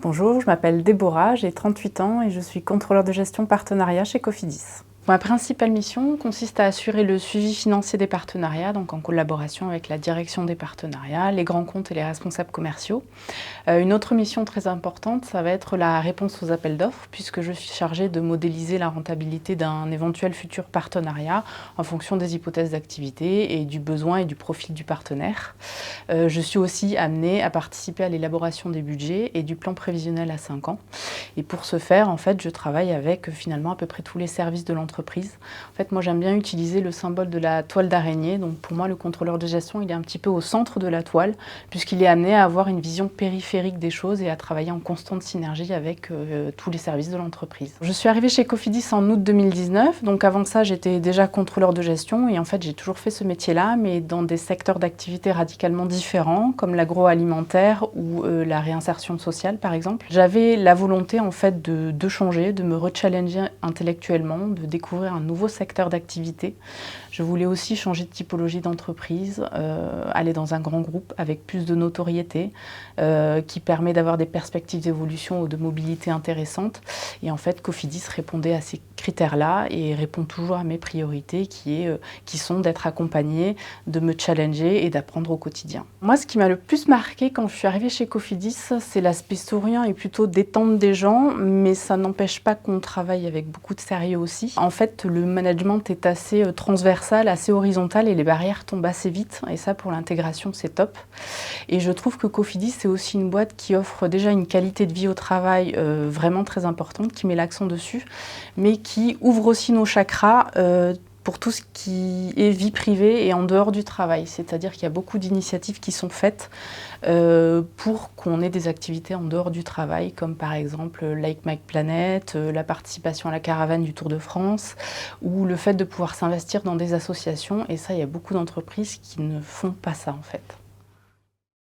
Bonjour, je m'appelle Déborah, j'ai 38 ans et je suis contrôleur de gestion partenariat chez Cofidis. Ma principale mission consiste à assurer le suivi financier des partenariats, donc en collaboration avec la direction des partenariats, les grands comptes et les responsables commerciaux. Une autre mission très importante, ça va être la réponse aux appels d'offres, puisque je suis chargée de modéliser la rentabilité d'un éventuel futur partenariat en fonction des hypothèses d'activité et du besoin et du profil du partenaire. Je suis aussi amenée à participer à l'élaboration des budgets et du plan prévisionnel à 5 ans. Et pour ce faire, en fait, je travaille avec finalement à peu près tous les services de l'entreprise. En fait, moi, j'aime bien utiliser le symbole de la toile d'araignée. Donc, pour moi, le contrôleur de gestion, il est un petit peu au centre de la toile, puisqu'il est amené à avoir une vision périphérique des choses et à travailler en constante synergie avec tous les services de l'entreprise. Je suis arrivée chez Cofidis en août 2019. Donc, avant ça, j'étais déjà contrôleur de gestion. Et en fait, j'ai toujours fait ce métier-là, mais dans des secteurs d'activité radicalement différents, comme l'agroalimentaire ou la réinsertion sociale, par exemple. J'avais la volonté, en fait, de changer, de me rechallenger intellectuellement, de découvrir un nouveau secteur d'activité. Je voulais aussi changer de typologie d'entreprise, aller dans un grand groupe avec plus de notoriété, qui permet d'avoir des perspectives d'évolution ou de mobilité intéressantes. Et en fait, Cofidis répondait à ces critères-là et répond toujours à mes priorités qui sont d'être accompagnée, de me challenger et d'apprendre au quotidien. Moi, ce qui m'a le plus marqué quand je suis arrivée chez Cofidis, c'est l'aspect souriant et plutôt détente des gens, mais ça n'empêche pas qu'on travaille avec beaucoup de sérieux aussi. En fait, le management est assez transversal, assez horizontal et les barrières tombent assez vite. Et ça, pour l'intégration, c'est top. Et je trouve que Cofidis, c'est aussi une boîte qui offre déjà une qualité de vie au travail vraiment très importante, qui met l'accent dessus, mais qui ouvre aussi nos chakras pour tout ce qui est vie privée et en dehors du travail. C'est-à-dire qu'il y a beaucoup d'initiatives qui sont faites pour qu'on ait des activités en dehors du travail, comme par exemple Like My Planet, la participation à la caravane du Tour de France, ou le fait de pouvoir s'investir dans des associations. Et ça, il y a beaucoup d'entreprises qui ne font pas ça en fait.